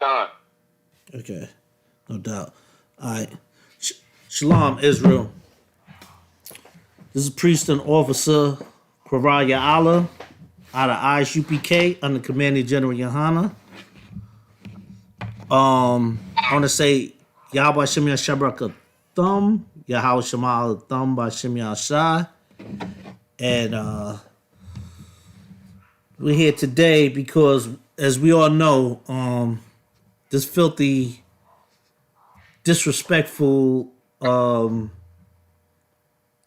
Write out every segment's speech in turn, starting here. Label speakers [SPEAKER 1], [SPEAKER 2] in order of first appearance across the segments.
[SPEAKER 1] Con.
[SPEAKER 2] Okay, no doubt. All right. Shalom, Israel. This is Priest and Officer Kwaraya Allah out of ISUPK under Commanding General Yohana. I want to say Yahweh Shem Yashabraka Thumb, Yahweh Shemal Thumb by Shem Yashai. And we're here today because, as we all know, this filthy, disrespectful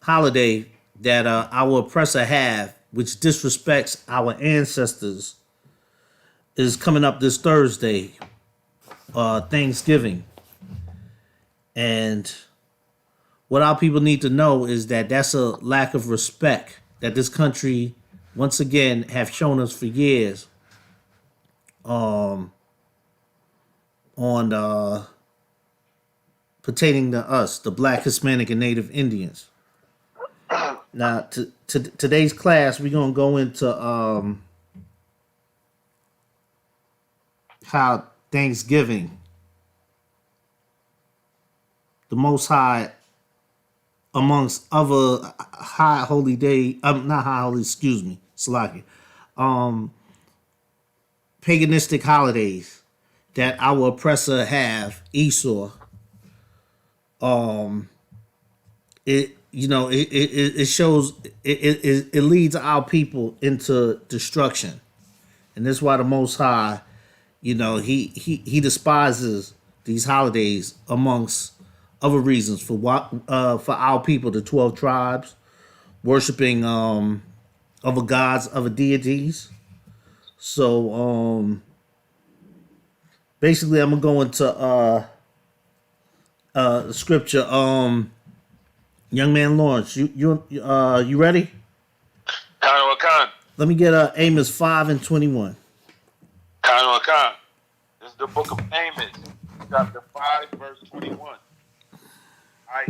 [SPEAKER 2] holiday that our oppressor have, which disrespects our ancestors, is coming up this Thursday, Thanksgiving. And what our people need to know is that that's a lack of respect that this country, once again, have shown us for years on pertaining to us, the Black, Hispanic, and Native Indians. Now, today's class, we're going to go into how Thanksgiving, the Most High, amongst other high holy day, not high holy, excuse me, Salaki, paganistic holidays that our oppressor have, Esau, it shows it leads our people into destruction, and that's why the Most High, he despises these holidays amongst other reasons for our people, the 12 tribes, worshiping other gods, other deities. So basically, I'm gonna go into the scripture. Young man Lawrence, you ready?
[SPEAKER 1] Con.
[SPEAKER 2] Let me get Amos 5:21.
[SPEAKER 1] Con. This is the book of Amos, chapter 5, verse 21. I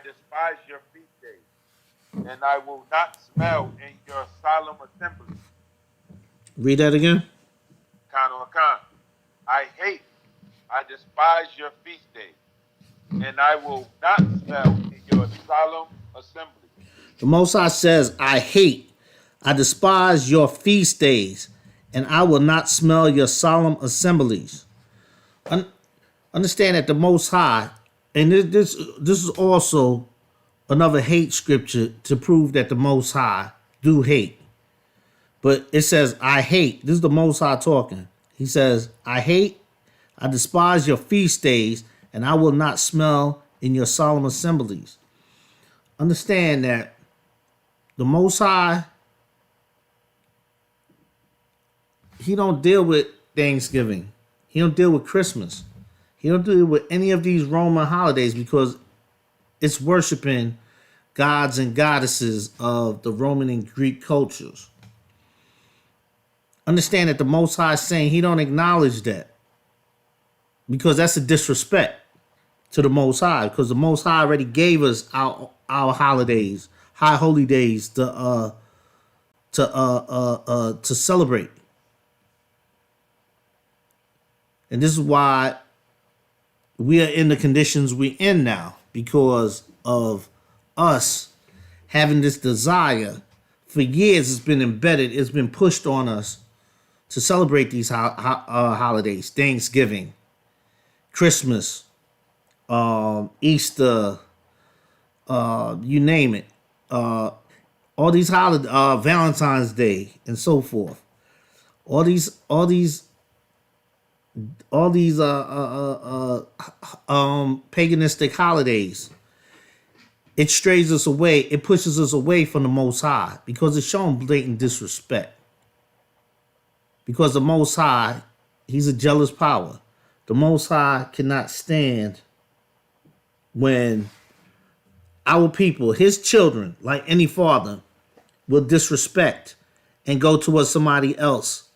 [SPEAKER 1] despise your feast days, and I will not smell in your solemn assembly.
[SPEAKER 2] Read that again.
[SPEAKER 1] Con. I despise your feast days, and I will not smell in your solemn assembly.
[SPEAKER 2] The Most High says, I despise your feast days, and I will not smell your solemn assemblies. Understand that the Most High, and this is also another hate scripture to prove that the Most High do hate. But it says, I hate. This is the Most High talking. He says, I despise your feast days, and I will not smell in your solemn assemblies. Understand that the Most High, he don't deal with Thanksgiving. He don't deal with Christmas. He don't deal with any of these Roman holidays because it's worshiping gods and goddesses of the Roman and Greek cultures. Understand that the Most High is saying he don't acknowledge that because that's a disrespect to the Most High, because the Most High already gave us our holidays, high holy days to celebrate. And this is why we are in the conditions we're in now, because of us having this desire. For years, it's been embedded, it's been pushed on us to celebrate these holidays, Thanksgiving, Christmas, Easter, you name it. All these holidays, Valentine's Day, and so forth. All these paganistic holidays, it strays us away, it pushes us away from the Most High because it's showing blatant disrespect. Because the Most High, he's a jealous power. The Most High cannot stand when our people, his children, like any father, will disrespect and go towards somebody else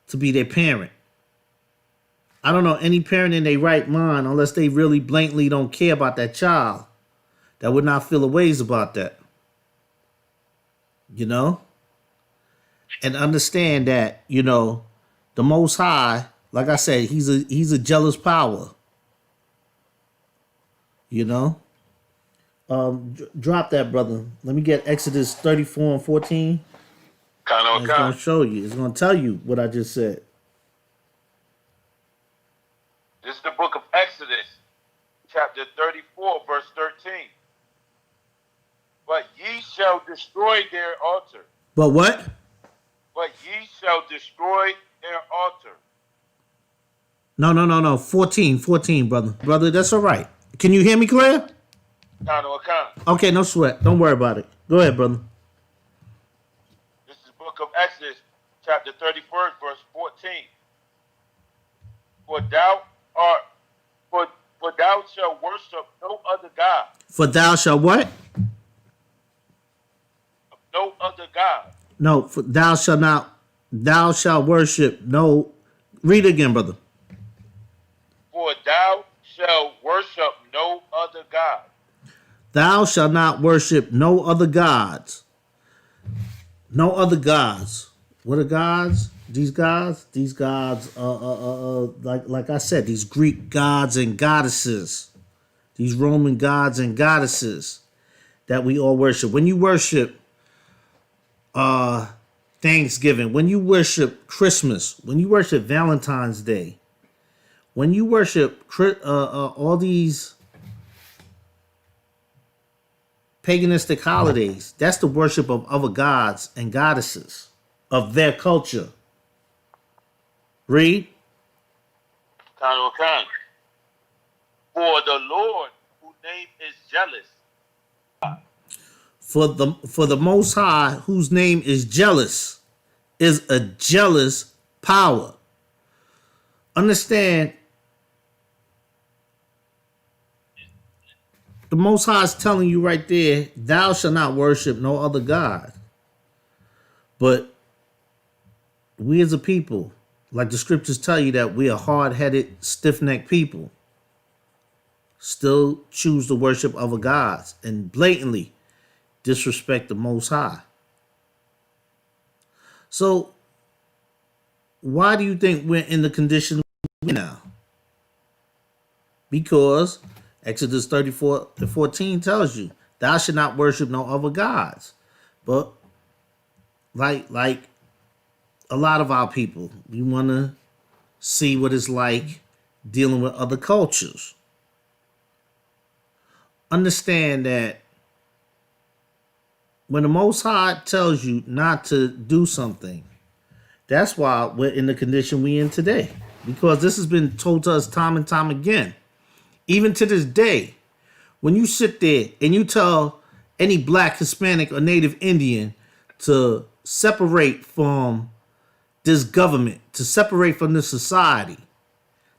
[SPEAKER 2] to be their parent. I don't know any parent in their right mind, unless they really blatantly don't care about that child, that would not feel a ways about that. And understand that, the Most High Like I said, he's a jealous power. You know. Drop that, brother. Let me get Exodus 34 and 14.
[SPEAKER 1] Kano
[SPEAKER 2] And it's gonna
[SPEAKER 1] Khan.
[SPEAKER 2] show you. It's gonna tell you what I just said.
[SPEAKER 1] This is the book of Exodus, chapter 34, verse 13. But ye shall destroy their altar.
[SPEAKER 2] But what?
[SPEAKER 1] But ye shall destroy their altar.
[SPEAKER 2] No. 14, brother. Brother, that's all right. Can you hear me clear?
[SPEAKER 1] Kano Khan.
[SPEAKER 2] Okay, no sweat. Don't worry about it. Go ahead, brother.
[SPEAKER 1] This is the book of Exodus, chapter 31, verse 14. For thou art, for thou shalt worship no other God.
[SPEAKER 2] For thou shalt what?
[SPEAKER 1] No other God.
[SPEAKER 2] No, for thou shalt not. Thou shalt worship no. Read again, brother.
[SPEAKER 1] For thou shalt worship no other God.
[SPEAKER 2] Thou shalt not worship no other gods. No other gods. What are gods? These gods? These gods, like I said, these Greek gods and goddesses. These Roman gods and goddesses that we all worship. When you worship Thanksgiving, when you worship Christmas, when you worship Valentine's Day, when you worship all these paganistic holidays, that's the worship of other gods and goddesses of their culture. Read.
[SPEAKER 1] Kano Khan. For the Lord, whose name is jealous.
[SPEAKER 2] For the Most High, whose name is jealous, is a jealous power. Understand, the Most High is telling you right there, thou shalt not worship no other God. But we as a people, like the scriptures tell you that we are hard-headed, stiff-necked people, still choose to worship other gods and blatantly disrespect the Most High. So, why do you think we're in the condition we're now? Because Exodus 34 and 14 tells you, thou should not worship no other gods. But like a lot of our people, we want to see what it's like dealing with other cultures. Understand that when the Most High tells you not to do something, that's why we're in the condition we're in today. Because this has been told to us time and time again. Even to this day, when you sit there and you tell any black, Hispanic, or Native Indian to separate from this government, to separate from this society,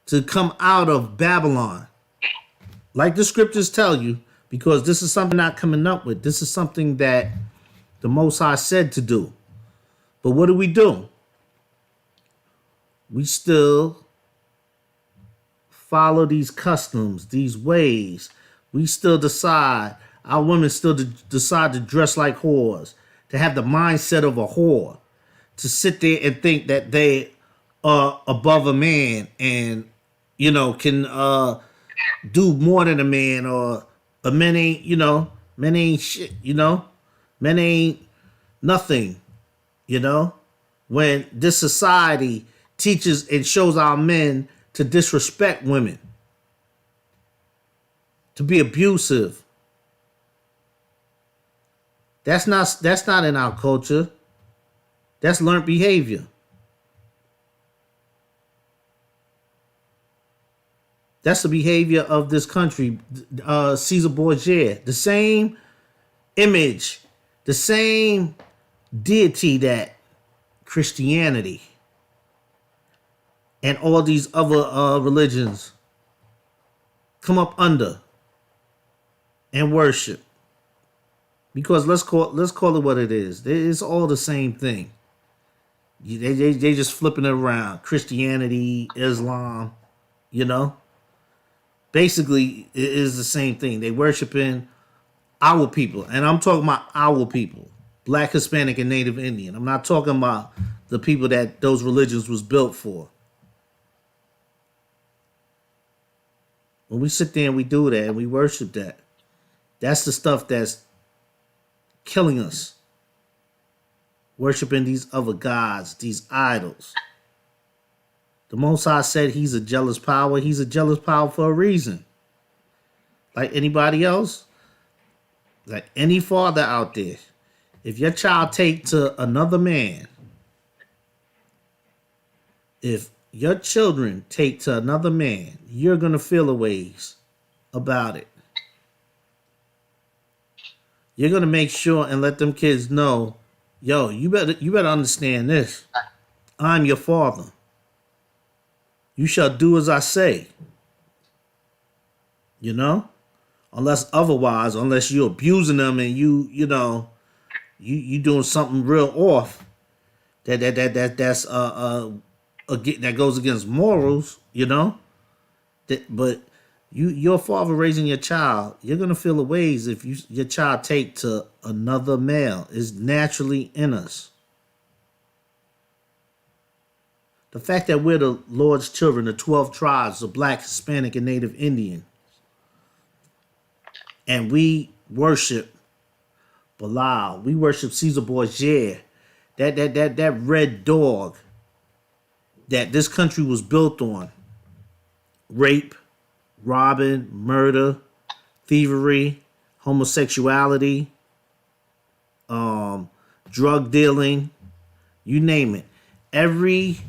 [SPEAKER 2] to come out of Babylon, like the scriptures tell you, because this is something not coming up with. This is something that the Most High said to do. But what do? We still follow these customs, these ways. We still decide, our women still decide to dress like whores, to have the mindset of a whore, to sit there and think that they are above a man and, can do more than a man, or a men ain't, men ain't shit, men ain't nothing, when this society teaches and shows our men to disrespect women, to be abusive. That's not in our culture. That's learned behavior. That's the behavior of this country, Caesar Borgia. The same image, the same deity that Christianity and all these other religions come up under and worship. Because let's call it what it is. It's all the same thing. They just flipping it around. Christianity, Islam, Basically, it is the same thing. They worshiping our people. And I'm talking about our people. Black, Hispanic, and Native Indian. I'm not talking about the people that those religions was built for. When we sit there and we do that and we worship that, that's the stuff that's killing us. Worshiping these other gods, these idols. The Most High said he's a jealous power. He's a jealous power for a reason. Like anybody else, like any father out there, if your child take to another man, if your children take to another man, you're gonna feel a ways about it. You're gonna make sure and let them kids know, yo, you better understand this. I'm your father. You shall do as I say. You know? Unless otherwise, unless you're abusing them and you doing something real off that goes against morals, you know. But your father raising your child, you're gonna feel the ways if your child take to another male. It's naturally in us. The fact that we're the Lord's children, the 12 tribes of Black, Hispanic, and Native Indian, and we worship Belial, we worship Caesar Borgia, that red dog that this country was built on. Rape, robbing, murder, thievery, homosexuality, drug dealing, you name it. Every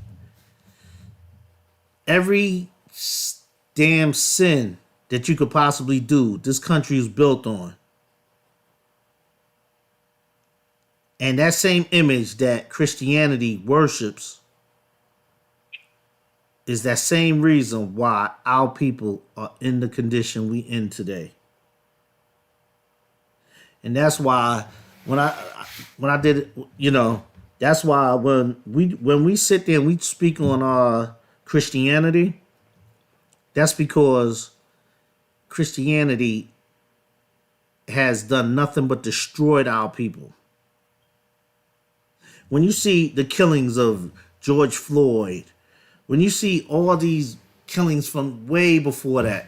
[SPEAKER 2] damn sin that you could possibly do, this country is built on. And that same image that Christianity worships is that same reason why our people are in the condition we in today. And that's why when I did it, that's why when we sit there and we speak on Christianity, that's because Christianity has done nothing but destroyed our people. When you see the killings of George Floyd, when you see all these killings from way before that,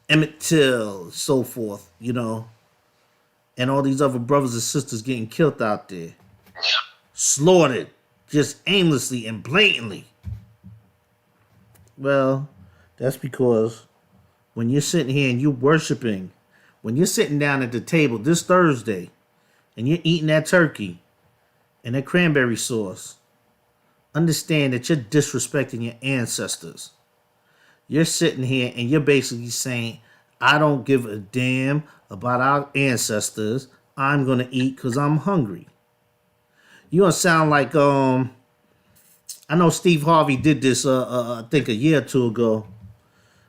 [SPEAKER 2] Emmett Till, so forth, and all these other brothers and sisters getting killed out there, slaughtered just aimlessly and blatantly. Well, that's because when you're sitting here and you're worshiping, when you're sitting down at the table this Thursday and you're eating that turkey and that cranberry sauce, understand that you're disrespecting your ancestors. You're sitting here and you're basically saying, I don't give a damn about our ancestors. I'm going to eat because I'm hungry. You're going to sound like, I know Steve Harvey did this, I think a year or two ago,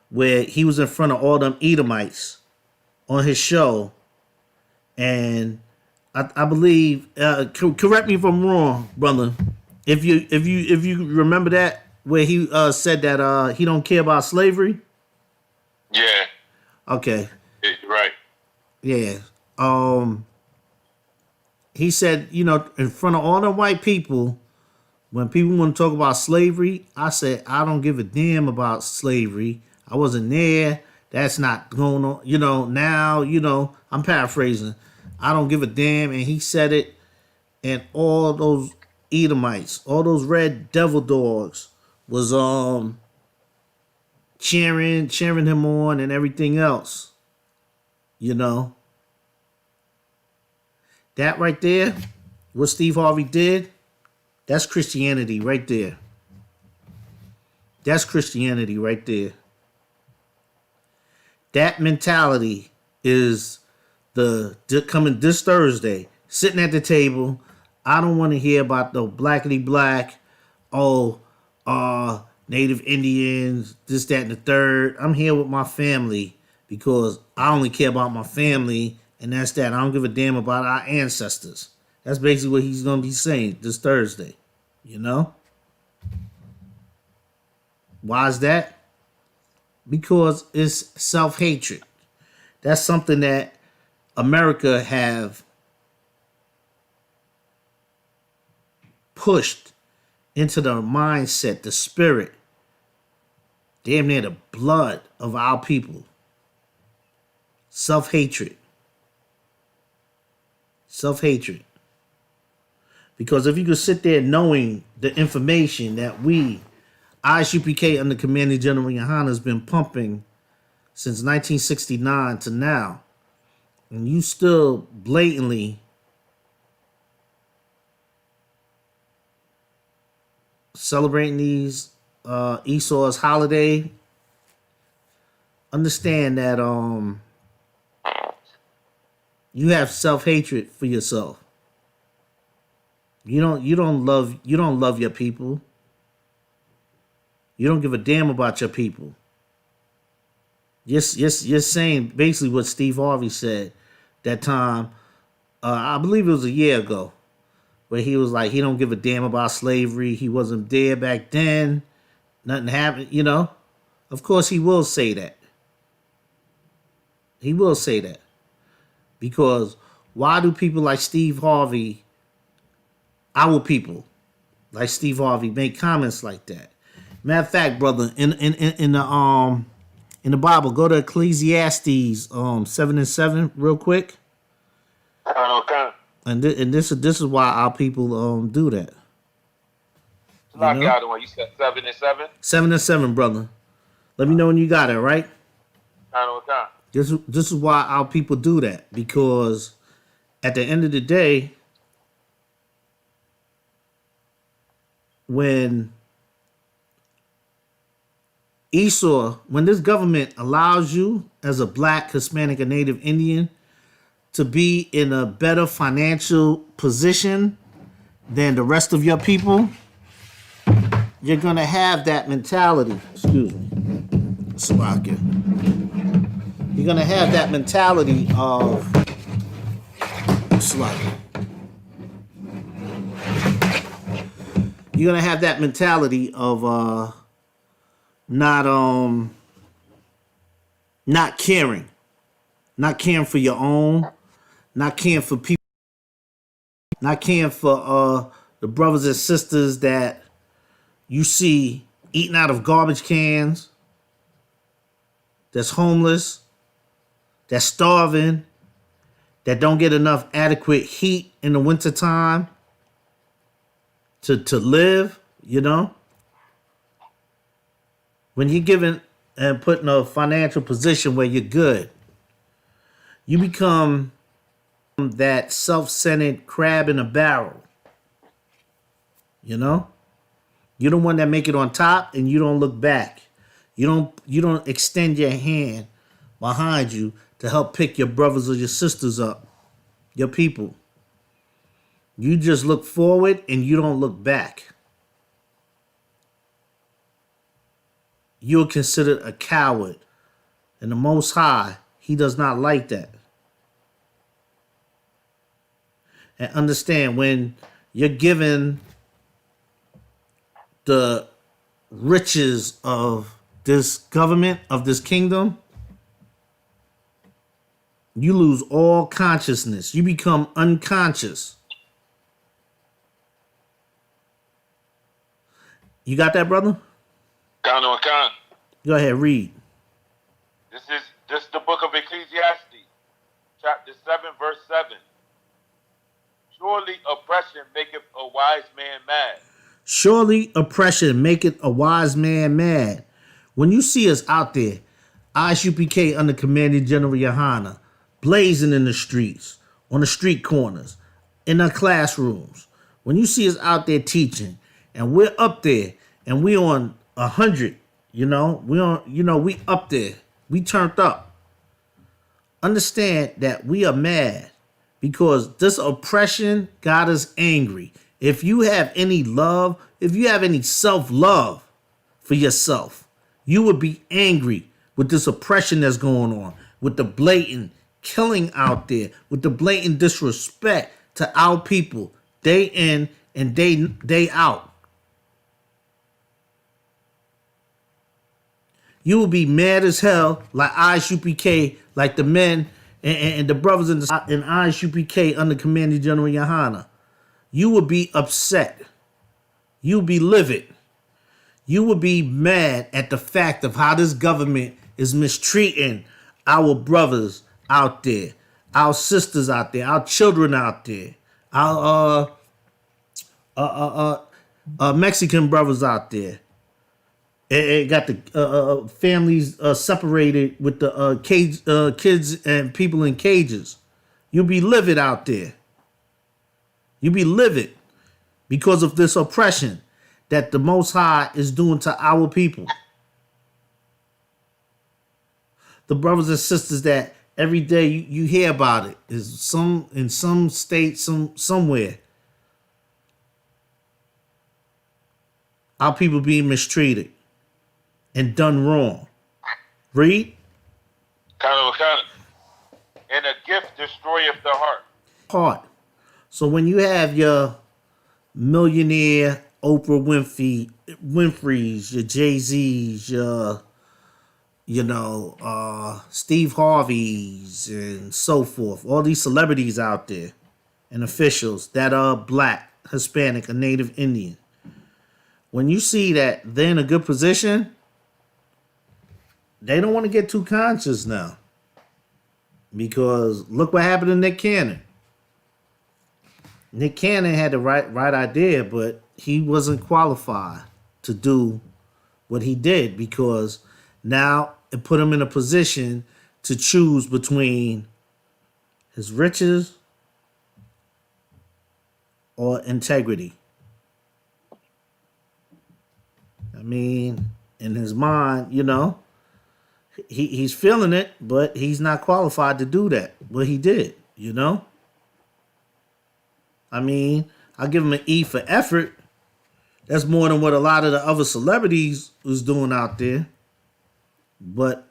[SPEAKER 2] where he was in front of all them Edomites on his show. And I believe, correct me if I'm wrong, brother. If you remember that, where he said that he don't care about slavery.
[SPEAKER 1] Yeah.
[SPEAKER 2] Okay.
[SPEAKER 1] Right.
[SPEAKER 2] Yeah. He said, in front of all the white people, when people want to talk about slavery, I said, I don't give a damn about slavery. I wasn't there. That's not going on. Now, I'm paraphrasing. I don't give a damn. And he said it, and all those Edomites, all those red devil dogs was cheering him on and everything else. That right there, what Steve Harvey did, that's Christianity right there. That's Christianity right there. That mentality is coming this Thursday, sitting at the table. I don't want to hear about the blackity black, Native Indians, this, that, and the third. I'm here with my family because I only care about my family, and that's that. I don't give a damn about our ancestors. That's basically what he's going to be saying this Thursday. Why is that? Because it's self-hatred. That's something that America have pushed into the mindset, the spirit damn near the blood of our people. Self-hatred. Self-hatred. Because if you could sit there knowing the information that we, ISUPK under Commander General Yohana, has been pumping since 1969 to now, and you still blatantly celebrating these Esau's holiday, understand that you have self-hatred for yourself. You don't love your people. You don't give a damn about your people. You're saying basically what Steve Harvey said that time. I believe it was a year ago, where he was like, he don't give a damn about slavery. He wasn't there back then. Nothing happened, you know. Of course, he will say that. He will say that. Because why do people like Steve Harvey, our people, like Steve Harvey, make comments like that? Matter of fact, brother, in the Bible, go to Ecclesiastes 7:7 real quick.
[SPEAKER 1] Okay.
[SPEAKER 2] And this is why our people do that.
[SPEAKER 1] Lock out the one. You said 7:7?
[SPEAKER 2] 7:7, brother. Let me know when you got it, right?
[SPEAKER 1] Okay.
[SPEAKER 2] This is why our people do that, because at the end of the day, when this government allows you as a black, Hispanic, or Native Indian to be in a better financial position than the rest of your people, you're going to have that mentality. Excuse me. Slovakia. You're going to have that mentality of Slovakia. You're going to have that mentality of not caring. Not caring for your own. Not caring for people. Not caring for the brothers and sisters that you see eating out of garbage cans, that's homeless, that's starving, that don't get enough adequate heat in the wintertime to live, you know? When you're given and put in a financial position where you're good, you become that self-centered crab in a barrel, you know? You're the one that make it on top, and you don't look back. You don't extend your hand behind you to help pick your brothers or your sisters up, your people. You just look forward and you don't look back. You're considered a coward. And the Most High, he does not like that. And understand, when you're given the riches of this government, of this kingdom, you lose all consciousness. You become unconscious. You got that, brother?
[SPEAKER 1] Khan.
[SPEAKER 2] Go ahead, read.
[SPEAKER 1] This is the book of Ecclesiastes, chapter 7, verse 7. Surely oppression maketh a wise man mad.
[SPEAKER 2] Surely oppression maketh a wise man mad. When you see us out there, ISUPK under Commander General Yohana, blazing in the streets, on the street corners, in our classrooms, when you see us out there teaching, and we're up there, and we on 100, we up there, we turned up. Understand that we are mad because this oppression got us angry. If you have any love, if you have any self-love for yourself, you would be angry with this oppression that's going on, with the blatant killing out there, with the blatant disrespect to our people, day in and day out. You will be mad as hell, like ISUPK, like the men and the brothers in ISUPK under Commander General Yohana. You will be upset. You'll be livid. You would be mad at the fact of how this government is mistreating our brothers out there, our sisters out there, our children out there, our Mexican brothers out there. It got the families separated with the kids and people in cages. You'll be livid out there. You'll be livid because of this oppression that the Most High is doing to our people. The brothers and sisters that every day you hear about it is some in some state, somewhere. Our people being mistreated and done wrong. Read.
[SPEAKER 1] Kind of. And a gift destroyeth the heart.
[SPEAKER 2] Heart. So when you have your millionaire Oprah Winfrey's, your Jay-Z's, your Steve Harvey's and so forth, all these celebrities out there and officials that are black, Hispanic, or Native Indian, when you see that they're in a good position, they don't want to get too conscious now. Because look what happened to Nick Cannon. Nick Cannon had the right idea, but he wasn't qualified to do what he did, because now it put him in a position to choose between his riches or integrity. I mean, in his mind, he's feeling it, but he's not qualified to do that. What he did, I mean, I'll give him an E for effort. That's more than what a lot of the other celebrities was doing out there. But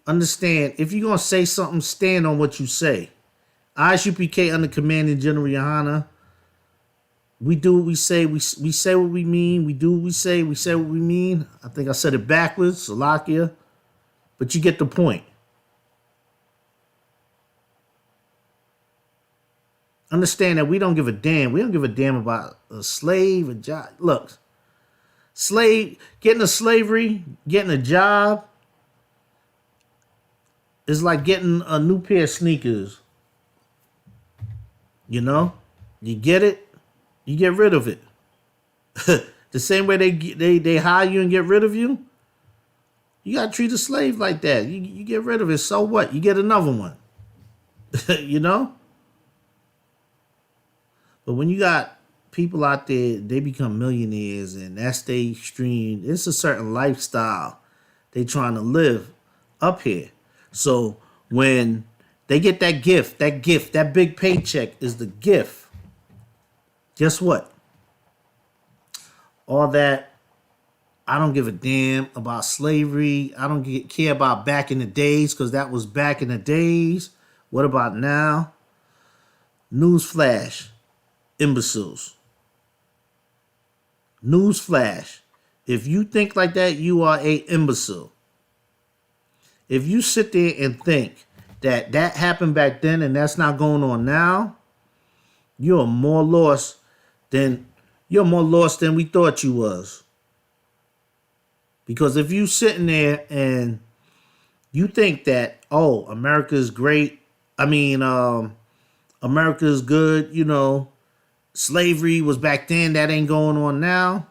[SPEAKER 2] understand, if you're going to say something, stand on what you say. ISUPK under Commanding General Yohana, we do what we say. We say what we mean. We do what we say what we mean. I think I said it backwards, Salakia. But you get the point. Understand that we don't give a damn. We don't give a damn about a slave, a job. Look, getting a slavery, getting a job is like getting a new pair of sneakers. You get it, you get rid of it. The same way they hire you and get rid of you, you gotta treat a slave like that. You get rid of it, so what? You get another one. But when you got people out there, they become millionaires and that's their stream. It's a certain lifestyle they trying to live up here. So when they get that gift, that big paycheck is the gift. Guess what? All that, I don't give a damn about slavery. I don't care about back in the days, because that was back in the days. What about now? Newsflash. Imbeciles. Newsflash. If you think like that, you are a imbecile. If you sit there and think that happened back then and that's not going on now, you're more lost than we thought you was. Because if you sitting there and you think that, oh, America's great, America's good, slavery was back then, that ain't going on now,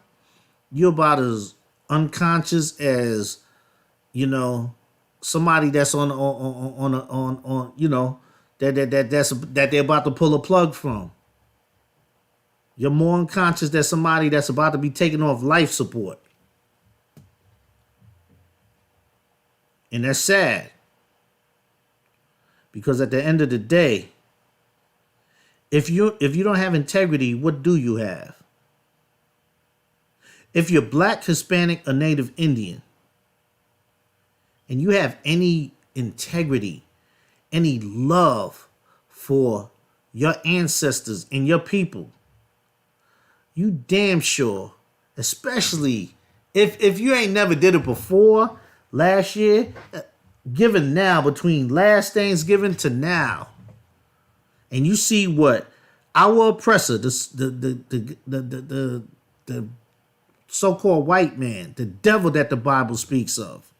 [SPEAKER 2] you're about as unconscious as, somebody that's on that they're about to pull a plug from. You're more unconscious than somebody that's about to be taken off life support. And that's sad. Because at the end of the day, if you don't have integrity, what do you have? If you're black, Hispanic, or Native Indian, and you have any integrity, any love for your ancestors and your people, you damn sure, especially if you ain't never did it before, last year, given now, between last Thanksgiving to now, and you see what our oppressor, the so-called white man, the devil that the Bible speaks of.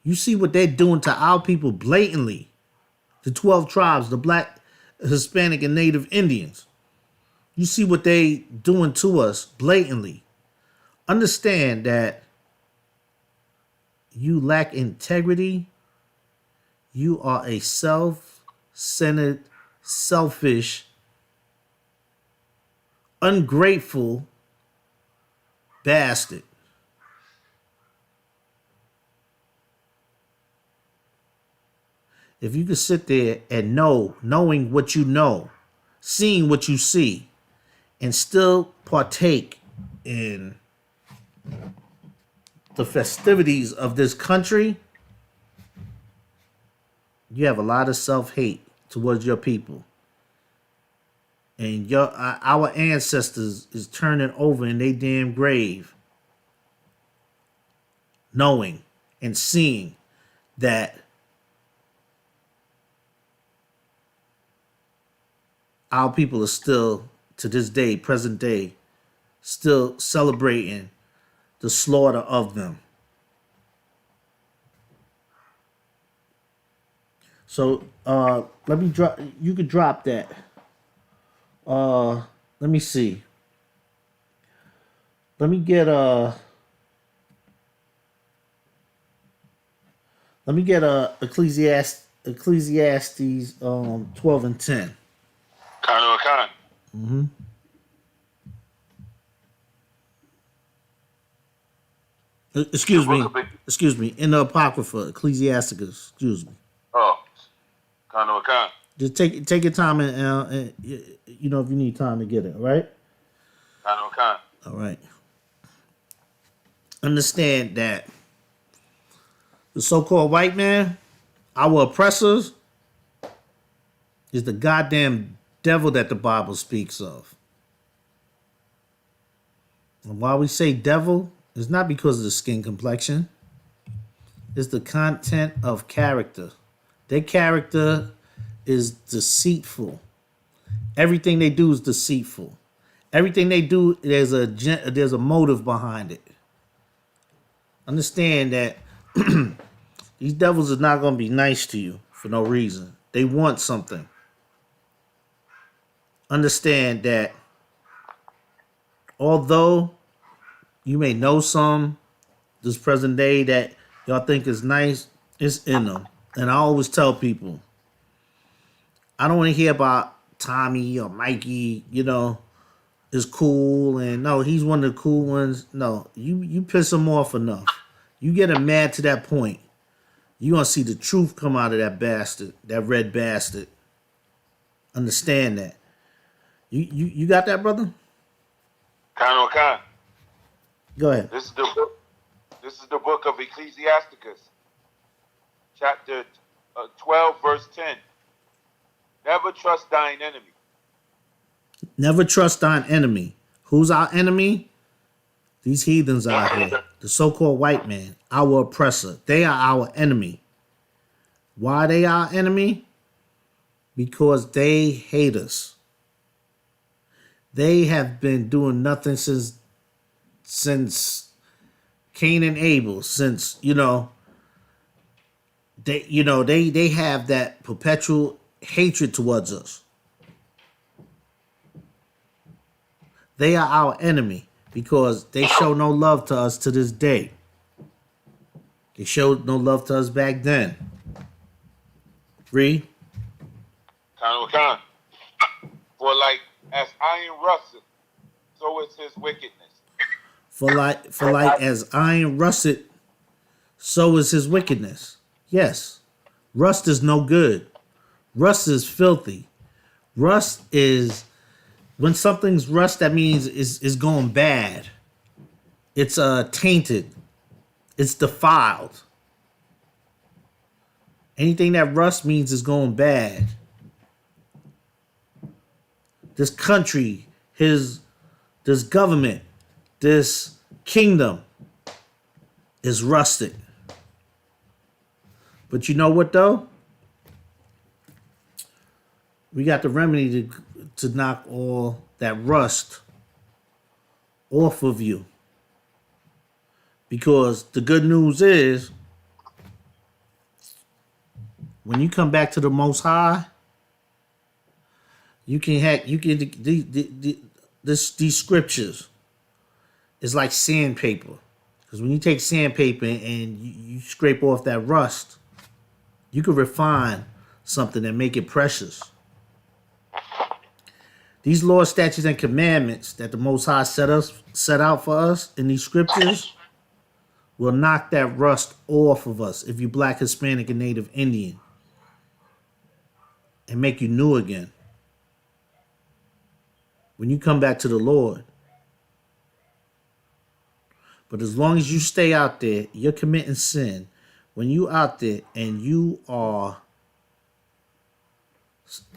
[SPEAKER 2] You see what they're doing to our people blatantly. The 12 tribes, the black, Hispanic, and Native Indians. You see what they doing to us blatantly. Understand that you lack integrity. You are a self-centered, selfish, ungrateful bastard. If you could sit there and knowing what you know, seeing what you see, and still partake in the festivities of this country, you have a lot of self-hate towards your people. And our ancestors is turning over in their damn grave, knowing and seeing that our people are still, to this day, present day, still celebrating the slaughter of them. So let me drop. You could drop that. Let me see. Let me get Ecclesiastes 12 and 10.
[SPEAKER 1] Khan.
[SPEAKER 2] Excuse me.
[SPEAKER 1] The book of
[SPEAKER 2] Excuse me. In the Apocrypha, Ecclesiasticus. Excuse me.
[SPEAKER 1] Oh, Khan.
[SPEAKER 2] Just take your time and you know if you need time to get it. All right.
[SPEAKER 1] Khan.
[SPEAKER 2] All right. Understand that the so-called white man, our oppressors, is the goddamn devil that the Bible speaks of. And why we say devil is not because of the skin complexion. It's the content of character. Their character is deceitful. Everything they do is deceitful. Everything they do, there's a motive behind it. Understand that these devils are not going to be nice to you for no reason. They want something. Understand that although you may know some this present day that y'all think is nice, it's in them. And I always tell people, I don't want to hear about Tommy or Mikey, is cool and no, he's one of the cool ones. No, you piss him off enough. You get him mad to that point. You're going to see the truth come out of that bastard, that red bastard. Understand that. You got that, brother?
[SPEAKER 1] Khan.
[SPEAKER 2] Go ahead.
[SPEAKER 1] This is the book of Ecclesiasticus, chapter 12, verse 10. Never trust thine enemy.
[SPEAKER 2] Never trust thine enemy. Who's our enemy? These heathens out here. The so-called white man, our oppressor. They are our enemy. Why are they our enemy? Because they they They have been doing nothing since Cain and Abel, since they have that perpetual hatred towards us. They are our enemy because they show no love to us to this day. They showed no love to us back then. Read.
[SPEAKER 1] Khan. For like as iron rusteth, so is his wickedness.
[SPEAKER 2] For like as iron rusted, so is his wickedness. Yes. Rust is no good. Rust is filthy. Rust is when something's rust, that means is going bad. It's tainted. It's defiled. Anything that rust means is going bad. This country, this government, this kingdom is rusted. But you know what though? We got the remedy to knock all that rust off of you. Because the good news is, when you come back to the Most High, you can hack. You can these scriptures is like sandpaper. Because when you take sandpaper and you scrape off that rust, you can refine something and make it precious. These laws, statutes, and commandments that the Most High set out for us in these scriptures will knock that rust off of us if you're Black, Hispanic, and Native Indian, and make you new again. When you come back to the Lord. But as long as you stay out there, you're committing sin. When you out there and you are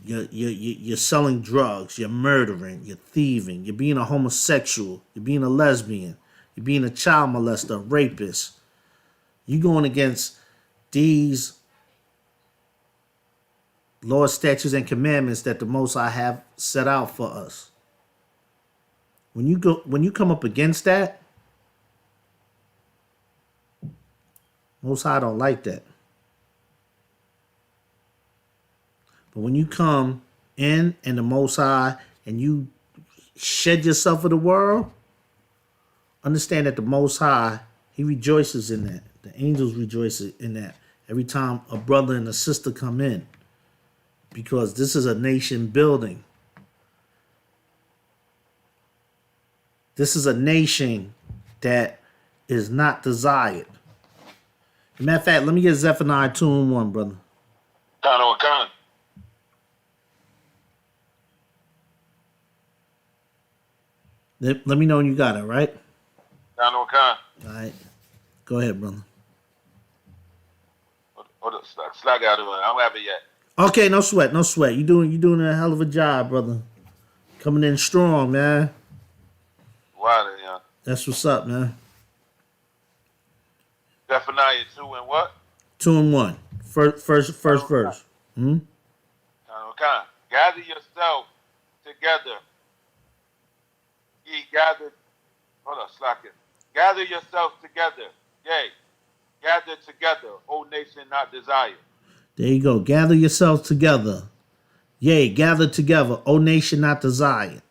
[SPEAKER 2] you're selling drugs, you're murdering, you're thieving, you're being a homosexual, you're being a lesbian, you're being a child molester, rapist, you're going against these laws, statutes, and commandments that the Most High have set out for us. When you come up against that, Most High don't like that. But when you come in the Most High and you shed yourself for the world, understand that the Most High, He rejoices in that. The angels rejoice in that every time a brother and a sister come in. Because this is a nation building. This is a nation that is not desired. As a matter of fact, let me get Zephaniah 2:1, brother.
[SPEAKER 1] Con.
[SPEAKER 2] Let me know when you got it, right?
[SPEAKER 1] Con.
[SPEAKER 2] All right. Go ahead, brother.
[SPEAKER 1] Hold up, slack out of it. I don't have it yet.
[SPEAKER 2] Okay, no sweat. You doing a hell of a job, brother. Coming in strong, man.
[SPEAKER 1] Wow, yeah.
[SPEAKER 2] That's what's up, man.
[SPEAKER 1] Zephaniah 2 and what?
[SPEAKER 2] 2:1. First verse.
[SPEAKER 1] Con. Gather yourself together. Ye gathered. Hold on, slack it. Gather yourselves together. Yea, gather together, O nation not desired.
[SPEAKER 2] There you go. Gather yourselves together. Yea, gather together, O nation not desired.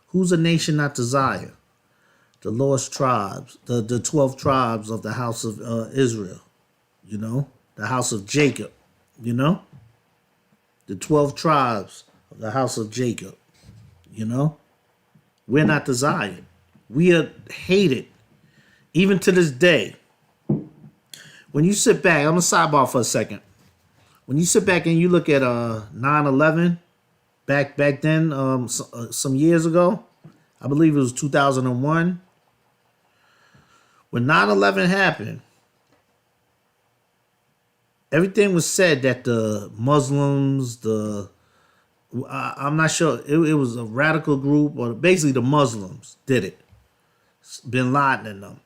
[SPEAKER 2] Who's a nation not desired? The lost tribes, the 12 tribes of the house of Israel. You know, the house of Jacob. You know, the 12 tribes of the house of Jacob. You know, we're not desired. We are hated, even to this day. When you sit back, I'm gonna sidebar for a second. When you sit back and you look at 9/11, back then, some years ago, I believe it was 2001. When 9/11 happened, everything was said that the Muslims, I'm not sure, it was a radical group, or basically the Muslims did it. Bin Laden and them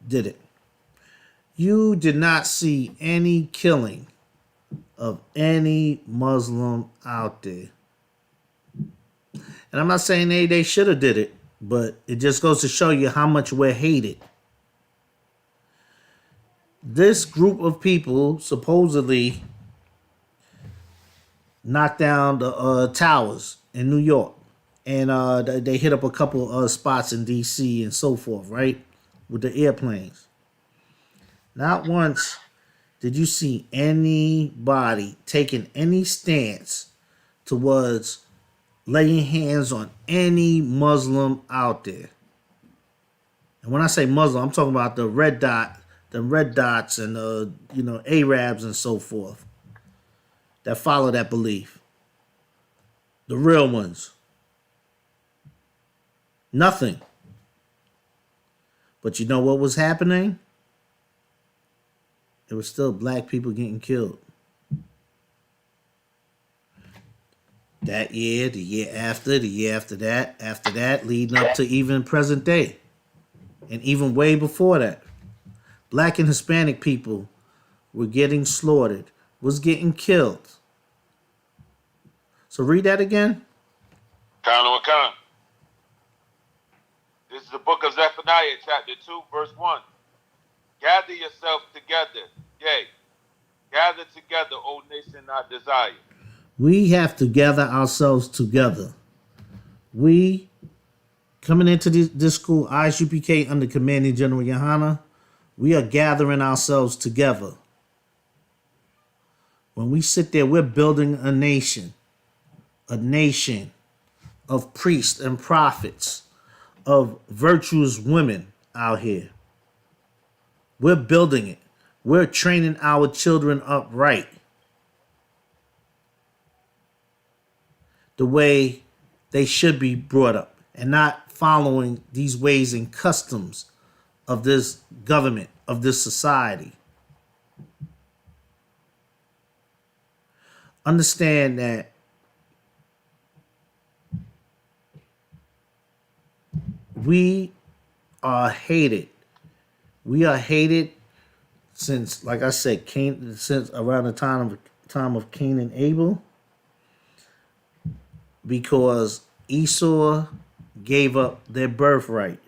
[SPEAKER 2] did it. You did not see any killing of any Muslim out there. And I'm not saying they should have did it, but it just goes to show you how much we're hated. This group of people supposedly knocked down the towers in New York. And they hit up a couple spots in D.C. and so forth, right? With the airplanes. Not once did you see anybody taking any stance towards laying hands on any Muslim out there. And when I say Muslim, I'm talking about the red dots and Arabs and so forth that follow that belief. The real ones. Nothing. But you know what was happening? There were still black people getting killed. That year, the year after that, leading up to even present day. And even way before that. Black and Hispanic people were getting slaughtered, was getting killed. So read that again.
[SPEAKER 1] Con. This This is the book of Zephaniah, chapter 2, verse 1. Gather yourself together. Yea, gather together, O nation I desire.
[SPEAKER 2] We have to gather ourselves together. We coming into this school, ISUPK, under Commanding General Yohana, we are gathering ourselves together. When we sit there, we're building a nation of priests and prophets, of virtuous women out here. We're building it. We're training our children up right, the way they should be brought up, and not following these ways and customs of this government, of this society. Understand that we are hated. We are hated since, like I said, since around the time of Cain and Abel, because Esau gave up their birthright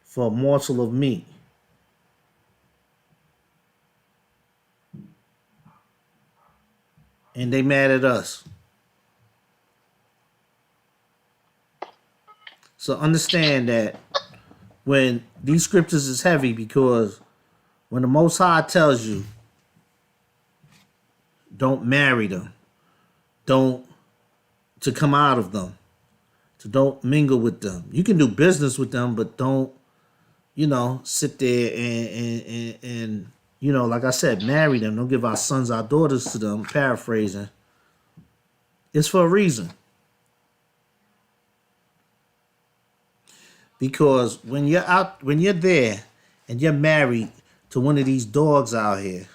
[SPEAKER 2] for a morsel of meat. And they mad at us. So understand that when these scriptures is heavy, because when the Most High tells you, don't marry them, don't, to come out of them, to don't mingle with them. You can do business with them, but don't, sit there and like I said, marry them. Don't give our sons, our daughters to them, paraphrasing. It's for a reason. Because when you're there and you're married to one of these dogs out here,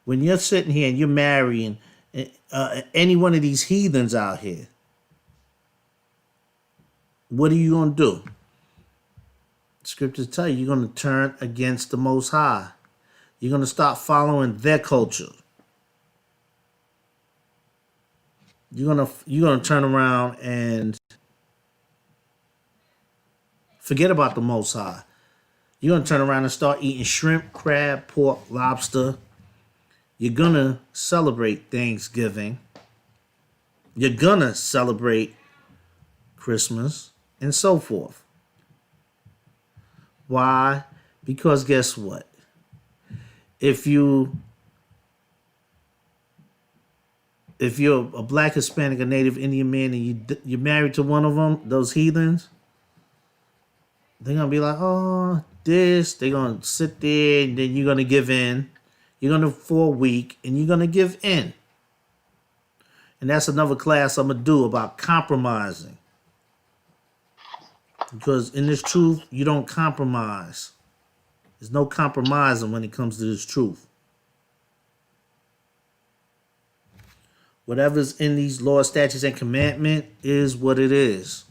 [SPEAKER 2] when you're sitting here and you're marrying any one of these heathens out here, what are you going to do? Scriptures tell you you're going to turn against the Most High. You're going to start following their culture. You're going to turn around and forget about the Most High. You're going to turn around and start eating shrimp, crab, pork, lobster. You're going to celebrate Thanksgiving. You're going to celebrate Christmas and so forth. Why? Because guess what? If you're a black, Hispanic, or Native Indian man and you're married to one of them, those heathens, they're going to be like, oh, this. They're going to sit there and then you're going to give in. You're going to, for a week, and you're going to give in. And that's another class I'm going to do about compromising. Because in this truth, you don't compromise. There's no compromising when it comes to this truth. Whatever's in these laws, statutes, and commandment is what it is.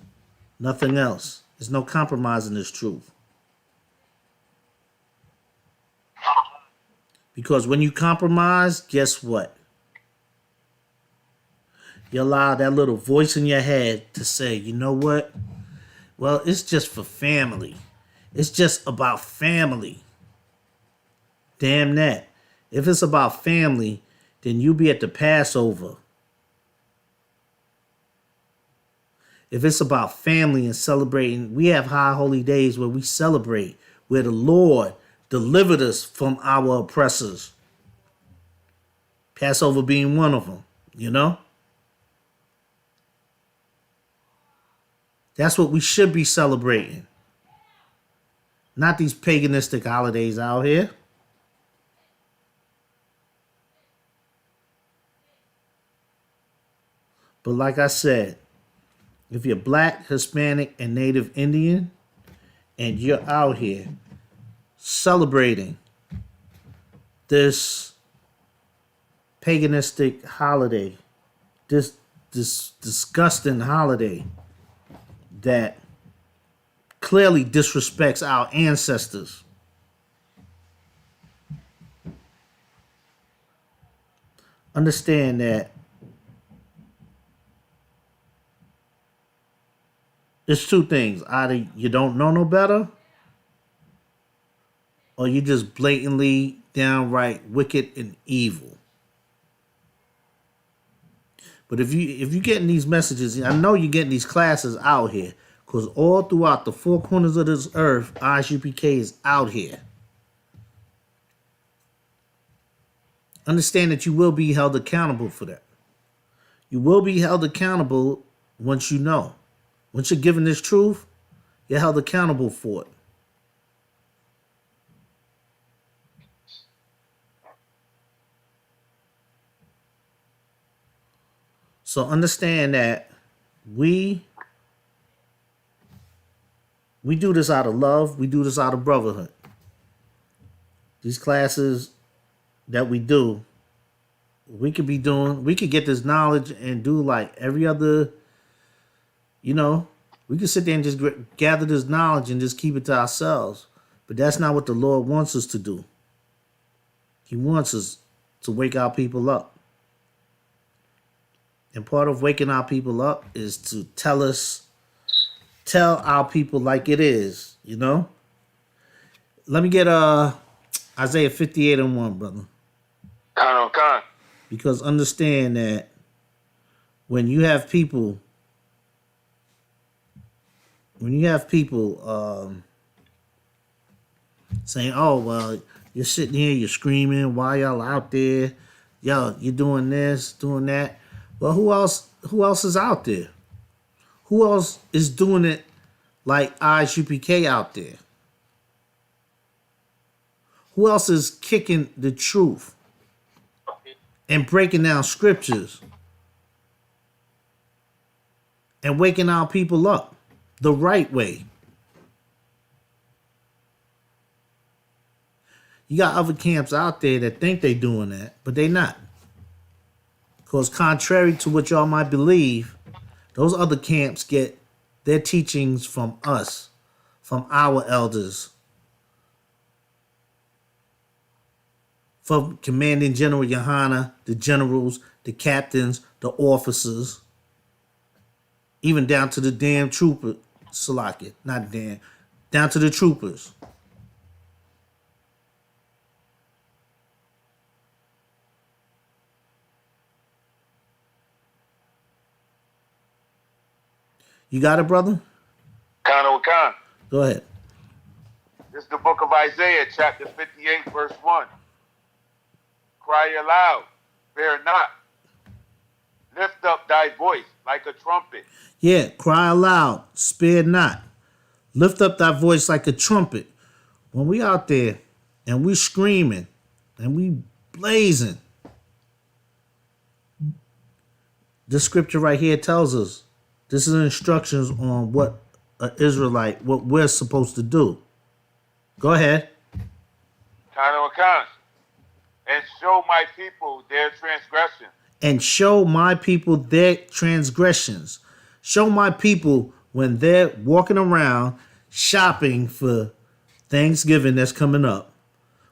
[SPEAKER 2] Nothing else. There's no compromise in this truth. Because when you compromise, guess what? You allow that little voice in your head to say, you know what? Well, it's just for family. It's just about family. Damn that. If it's about family, then you be at the Passover. If it's about family and celebrating, we have high holy days where we celebrate, where the Lord delivered us from our oppressors. Passover being one of them, That's what we should be celebrating. Not these paganistic holidays out here. But like I said, if you're black, Hispanic, and Native Indian, and you're out here celebrating this paganistic holiday, this disgusting holiday that clearly disrespects our ancestors, understand that It's two things. Either you don't know no better, or you just blatantly downright wicked and evil. But if you getting these messages, I know you're getting these classes out here, because all throughout the four corners of this earth, ISUPK is out here. Understand that you will be held accountable for that. You will be held accountable once you know. Once you're given this truth, you're held accountable for it. So understand that we do this out of love. We do this out of brotherhood. These classes that we do, we could be doing. We could get this knowledge and do like every other. We could sit there and just gather this knowledge and just keep it to ourselves. But that's not what the Lord wants us to do. He wants us to wake our people up. And part of waking our people up is to tell our people like it is, Let me get Isaiah 58:1, brother.
[SPEAKER 1] Khan.
[SPEAKER 2] Because understand that when you have people saying, "Oh, well, you're sitting here, you're screaming, why y'all out there? Yo, you're doing this, doing that." Well, who else is out there? Who else is doing it like ISUPK out there? Who else is kicking the truth and breaking down scriptures and waking our people up the right way? You got other camps out there that think they doing that, but they not. Because contrary to what y'all might believe, those other camps get their teachings from us, from our elders, from Commanding General Yohana, the generals, the captains, the officers, even down to the damn trooper, Salakia, not damn, down to the troopers. You got it, brother?
[SPEAKER 1] Khan.
[SPEAKER 2] Go ahead.
[SPEAKER 1] This is the book of Isaiah, chapter 58, verse 1. Cry aloud, fear not. Lift up thy voice like a trumpet.
[SPEAKER 2] Yeah, cry aloud, spare not. Lift up thy voice like a trumpet. When we out there and we screaming and we blazing, this scripture right here tells us, this is instructions on what an Israelite, what we're supposed to do. Go ahead.
[SPEAKER 1] Khan. And show my people their transgression.
[SPEAKER 2] And show my people their transgressions. Show my people when they're walking around shopping for Thanksgiving that's coming up.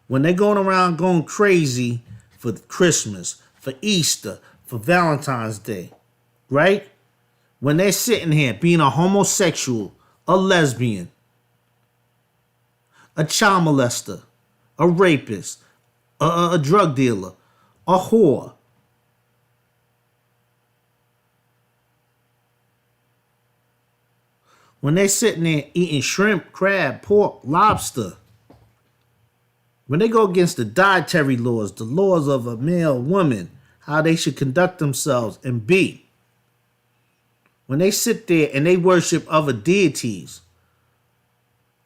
[SPEAKER 2] When they're going around going crazy for Christmas, for Easter, for Valentine's Day, right? When they're sitting here being a homosexual, a lesbian, a child molester, a rapist, a drug dealer, a whore. When they're sitting there eating shrimp, crab, pork, lobster. When they go against the dietary laws, the laws of a male woman, how they should conduct themselves and be. When they sit there and they worship other deities,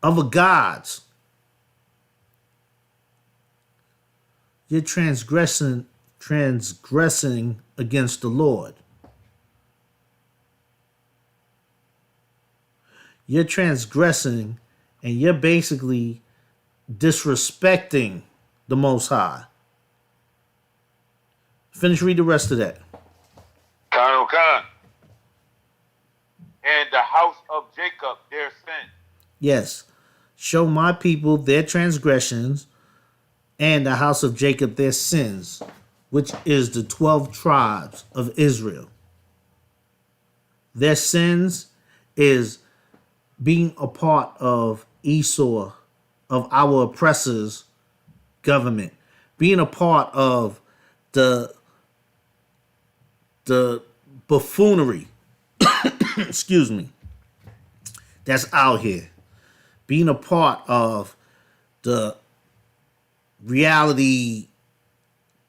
[SPEAKER 2] other gods, you're transgressing against the Lord. You're transgressing and you're basically disrespecting the Most High. Finish, read the rest of that.
[SPEAKER 1] Khan. And the house of Jacob their sin.
[SPEAKER 2] Yes. Show my people their transgressions and the house of Jacob their sins, which is the 12 tribes of Israel. Their sins is being a part of Esau, of our oppressors' government, being a part of the the buffoonery, excuse me, that's out here, being a part of the reality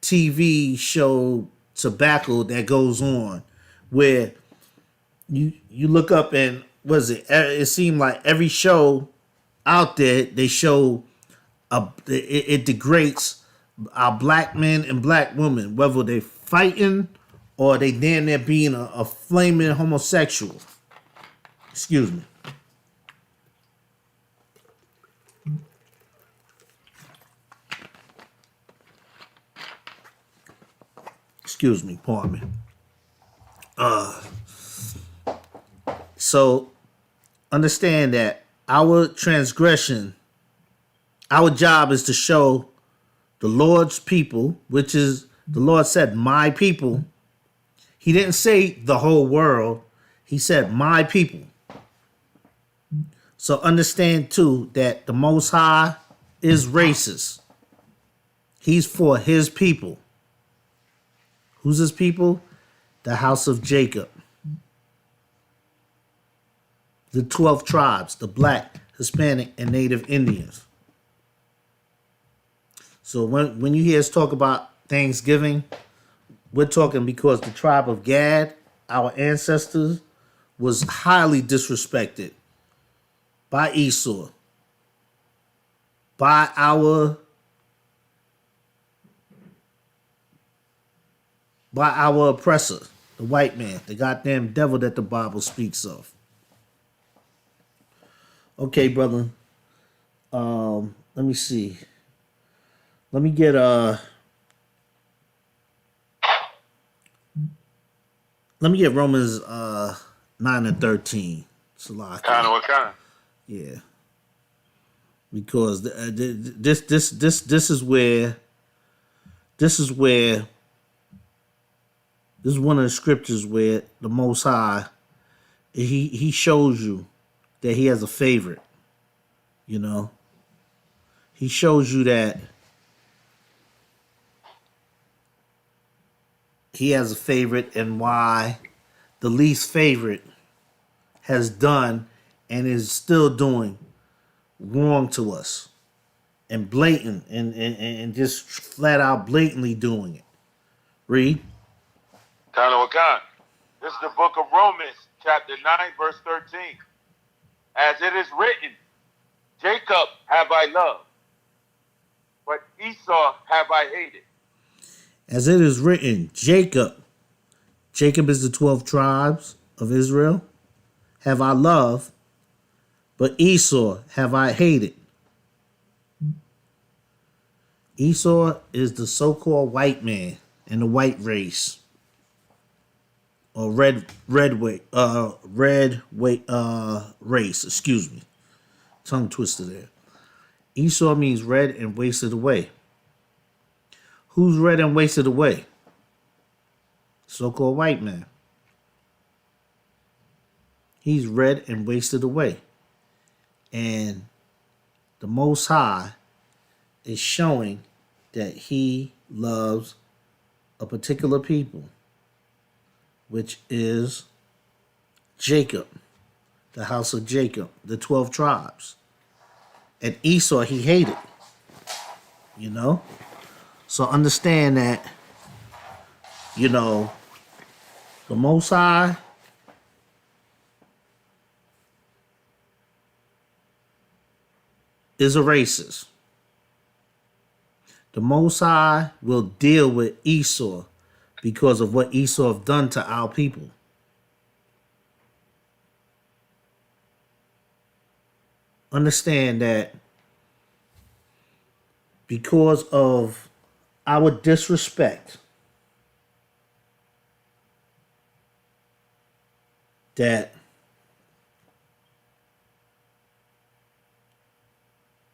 [SPEAKER 2] TV show tobacco that goes on, where you look up and was it? It seemed like every show out there they show it degrades our black men and black women, whether they fighting or they damn near being a flaming homosexual. Excuse me. Excuse me, pardon me. So understand that our transgression, our job is to show the Lord's people, which is the Lord said, my people. He didn't say the whole world. He said, my people. So understand too that the Most High is racist. He's for his people. Who's his people? The house of Jacob. The 12 tribes, the black, Hispanic, and Native Indians. So when you hear us talk about Thanksgiving, we're talking because the tribe of Gad, our ancestors, was highly disrespected by Esau, by our oppressor, the white man, the goddamn devil that the Bible speaks of. Okay, brother. Let me see. Let me get Romans 9:13. Salaki.
[SPEAKER 1] Kind.
[SPEAKER 2] Yeah. Because this is one of the scriptures where the Most High he shows you that he has a favorite. You know, he shows you that he has a favorite and why the least favorite has done and is still doing wrong to us and blatant and just flat out blatantly doing it. Read.
[SPEAKER 1] Kind. This is the book of Romans, chapter 9, verse 13. As it is written, Jacob have I loved, but Esau have I hated.
[SPEAKER 2] As it is written, Jacob is the 12 tribes of Israel, have I loved, but Esau have I hated. Esau is the so-called white man in the white race, or red race. Excuse me, tongue twister there. Esau means red and wasted away. Who's red and wasted away? So-called white man. He's red and wasted away. And the Most High is showing that he loves a particular people, which is Jacob, the house of Jacob, the 12 tribes. And Esau he hated, you know? So understand that, you know, the Most High is a racist. The Most High will deal with Esau because of what Esau have done to our people. Understand that because of our disrespect, that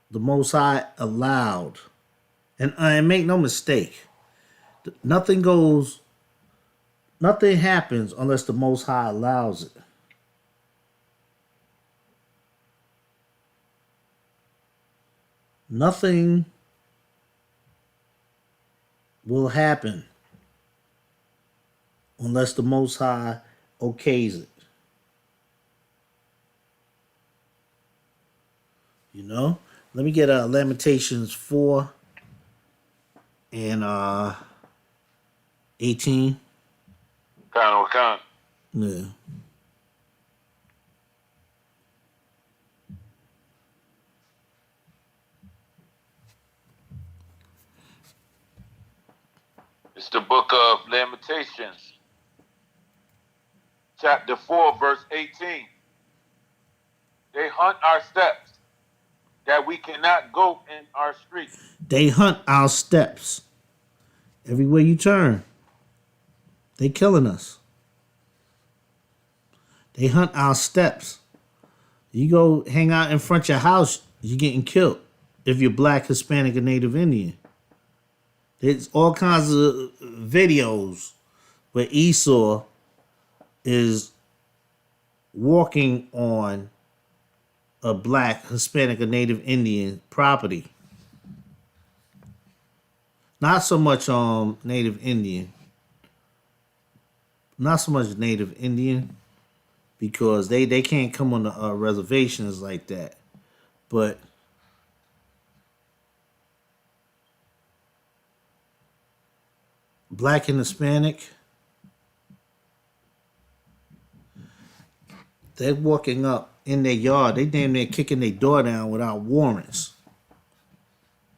[SPEAKER 2] the Most High allowed, and make no mistake, nothing happens unless the Most High allows it. Nothing will happen unless the Most High okays it. You know? Let me get Lamentations 4 and 18.
[SPEAKER 1] Con.
[SPEAKER 2] Yeah.
[SPEAKER 1] It's the book of Lamentations, chapter 4, verse 18. They hunt our steps, that we cannot go in our streets.
[SPEAKER 2] They hunt our steps. Everywhere you turn, they killing us. They hunt our steps. You go hang out in front of your house, you're getting killed if you're black, Hispanic, or Native Indian. There's all kinds of videos where Esau is walking on a black, Hispanic, or Native Indian property. Not so much Native Indian. Not so much Native Indian because they can't come on the reservations like that. But black and Hispanic, they're walking up in their yard. They damn near kicking their door down without warrants.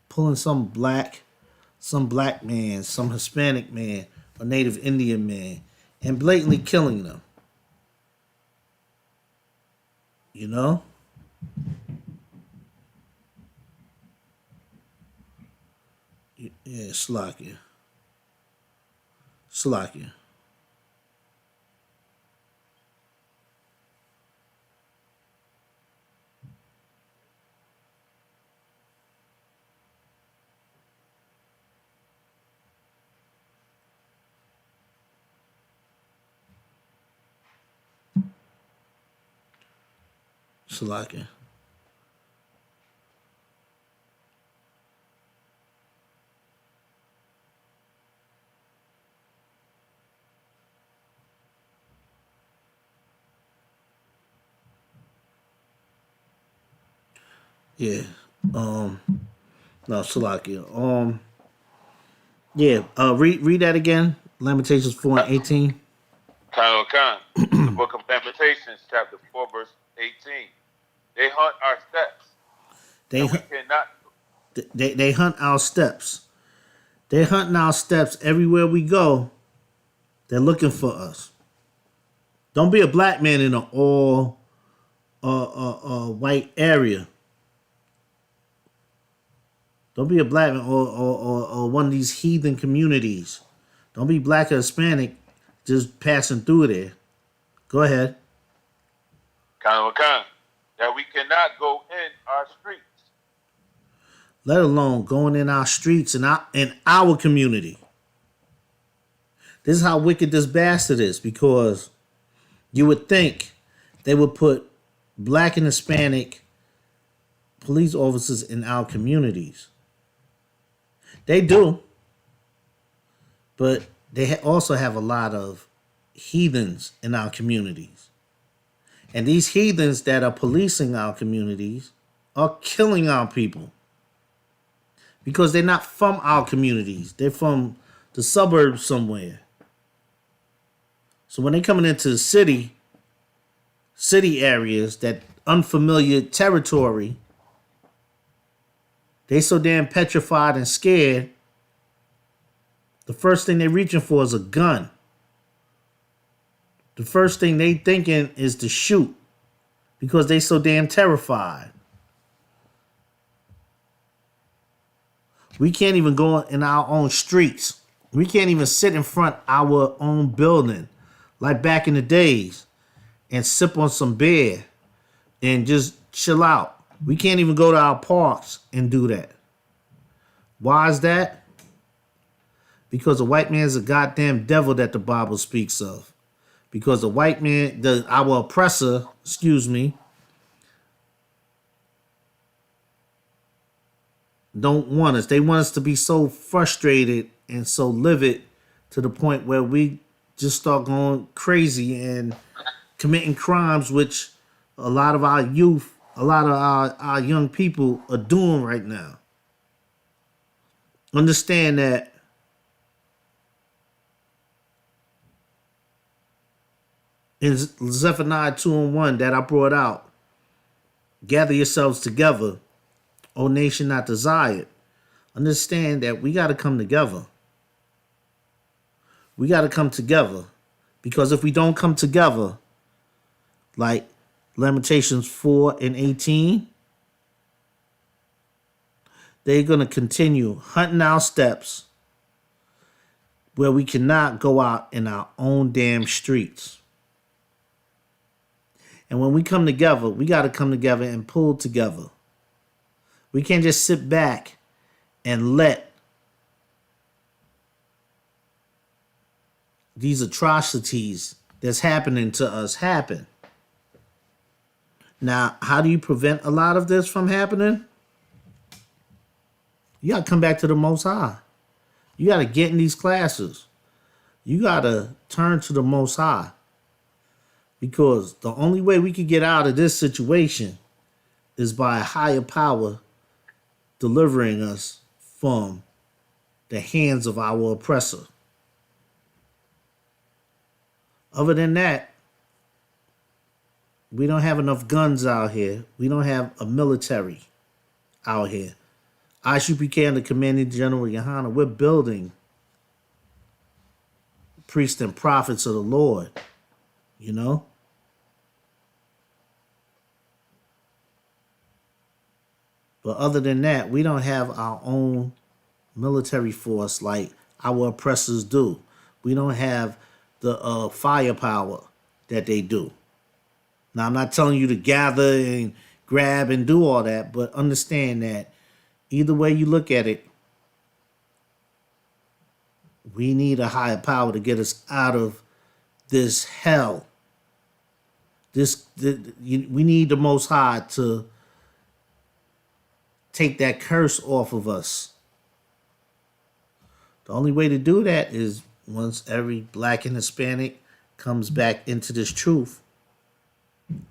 [SPEAKER 2] Pulling some black man, some Hispanic man, a Native Indian man, and blatantly killing them. You know? Yeah, Slakia. Salakia. Yeah. No, Salakia. Yeah. Read that again. Lamentations 4 and 18.
[SPEAKER 1] Con. The book of Lamentations, chapter 4, verse 18. They hunt our steps.
[SPEAKER 2] They
[SPEAKER 1] we cannot.
[SPEAKER 2] They hunt our steps. They're hunting our steps everywhere we go. They're looking for us. Don't be a black man in an all white area. Don't be a black man or one of these heathen communities. Don't be black or Hispanic just passing through there. Go ahead.
[SPEAKER 1] Con. That we cannot go in our streets.
[SPEAKER 2] Let alone going in our streets and in our community. This is how wicked this bastard is, because you would think they would put black and Hispanic police officers in our communities. They do. But they also have a lot of heathens in our communities. And these heathens that are policing our communities are killing our people. Because they're not from our communities. They're from the suburbs somewhere. So when they're coming into the city areas, that unfamiliar territory, they so damn petrified and scared, the first thing they're reaching for is a gun. The first thing they thinking is to shoot because they so damn terrified. We can't even go in our own streets. We can't even sit in front of our own building like back in the days and sip on some beer and just chill out. We can't even go to our parks and do that. Why is that? Because the white man is a goddamn devil that the Bible speaks of. Because the white man, our oppressor, don't want us. They want us to be so frustrated and so livid to the point where we just start going crazy and committing crimes, which a lot of our youth, a lot of our young people are doing right now. Understand that in Zephaniah 2 and 1 that I brought out, gather yourselves together, O nation not desired. Understand that we got to come together. We got to come together. Because if we don't come together, like Lamentations 4 and 18, they're going to continue hunting our steps where we cannot go out in our own damn streets. And when we come together, we got to come together and pull together. We can't just sit back and let these atrocities that's happening to us happen. Now, how do you prevent a lot of this from happening? You got to come back to the Most High. You got to get in these classes. You got to turn to the Most High. Because the only way we can get out of this situation is by a higher power delivering us from the hands of our oppressor. Other than that, we don't have enough guns out here. We don't have a military out here. ISUPK and the Commanding General Yohana, we're building priests and prophets of the Lord, you know? But other than that, we don't have our own military force like our oppressors do. We don't have the firepower that they do. Now, I'm not telling you to gather and grab and do all that, but understand that either way you look at it, we need a higher power to get us out of this hell. We need the Most High to take that curse off of us. The only way to do that is once every black and Hispanic comes back into this truth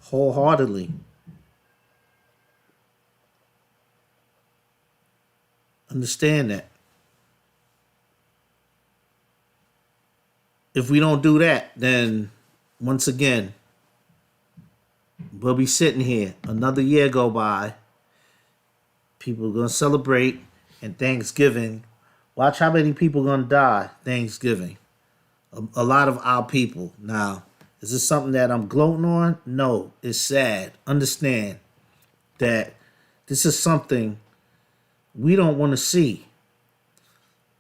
[SPEAKER 2] wholeheartedly. Understand that. If we don't do that, then once again, we'll be sitting here. Another year go by. People are going to celebrate, and Thanksgiving. Watch how many people are going to die Thanksgiving. A lot of our people. Now, is this something that I'm gloating on? No, it's sad. Understand that this is something we don't want to see.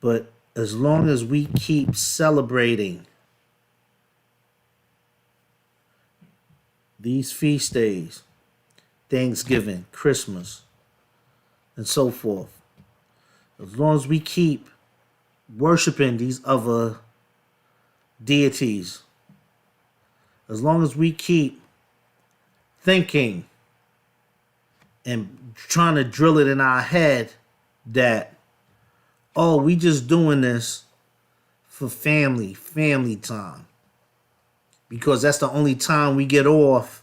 [SPEAKER 2] But as long as we keep celebrating these feast days, Thanksgiving, Christmas, and so forth, as long as we keep worshiping these other deities, as long as we keep thinking and trying to drill it in our head that, oh, we just doing this for family time. Because that's the only time we get off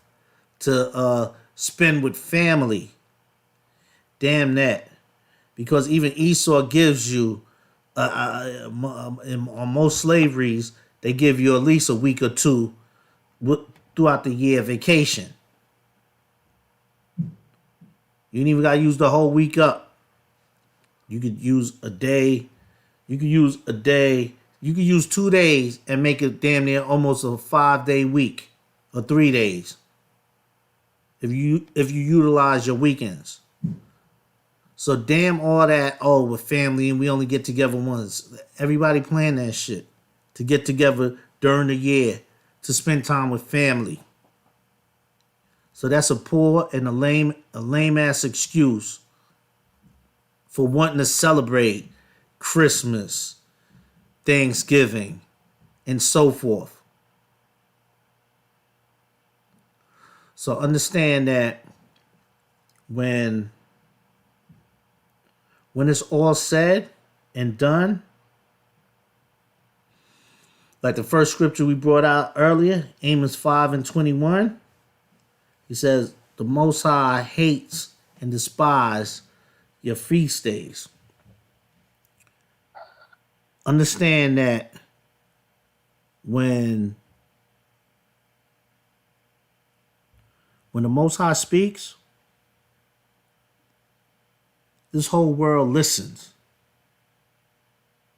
[SPEAKER 2] to spend with family. Damn that. Because even Esau gives you, on most slaveries, they give you at least a week or two throughout the year vacation. You ain't even got to use the whole week up. You could use a day. You could use 2 days and make it damn near almost a 5-day week or 3 days. If you utilize your weekends. So damn all that, oh, we're family and we only get together once. Everybody plan that shit to get together during the year to spend time with family. So that's a poor and a lame ass excuse for wanting to celebrate Christmas, Thanksgiving, and so forth. So understand that when When it's all said and done, like the first scripture we brought out earlier, Amos 5:21, he says, the Most High hates and despises your feast days. Understand that when the Most High speaks, this whole world listens.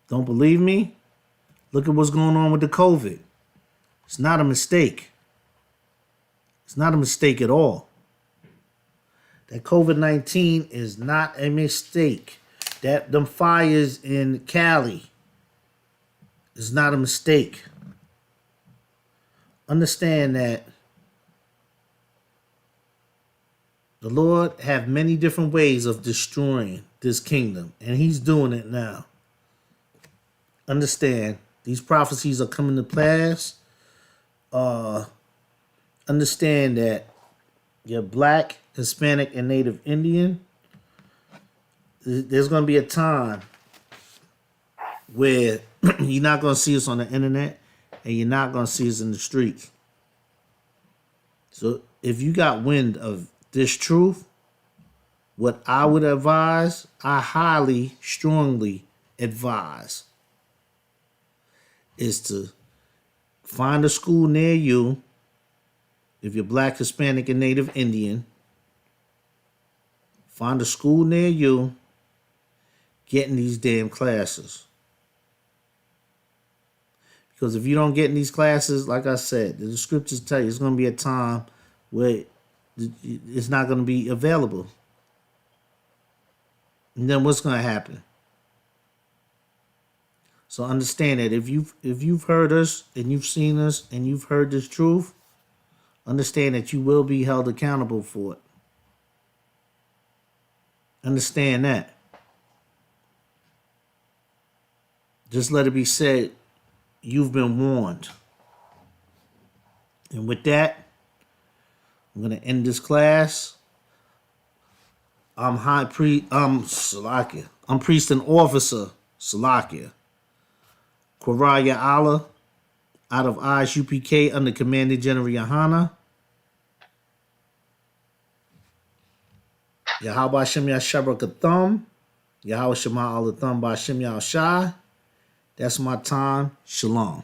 [SPEAKER 2] Don't believe me? Look at what's going on with the COVID. It's not a mistake. It's not a mistake at all. That COVID-19 is not a mistake. That them fires in Cali is not a mistake. Understand that the Lord have many different ways of destroying this kingdom, and he's doing it now. Understand, these prophecies are coming to pass. Understand that you're black, Hispanic, and Native Indian. There's going to be a time where you're not going to see us on the internet and you're not going to see us in the streets. So if you got wind of this truth, what I would advise, I highly, strongly advise, is to find a school near you. If you're black, Hispanic, and Native Indian, find a school near you, get in these damn classes. Because if you don't get in these classes, like I said, the scriptures tell you it's going to be a time where it's not going to be available. And then what's going to happen? So understand that if you've heard us and you've seen us and you've heard this truth, understand that you will be held accountable for it. Understand that. Just let it be said, you've been warned. And with that, I'm going to end this class. I'm Salakia. I'm priest and officer, Salakia. Koraya Allah, out of ISUPK under Commander General Yohana. Yahweh Hashem Yashabrakathum. Yahweh Shema Alathum Ba'Hashem Yahushai. That's my time. Shalom.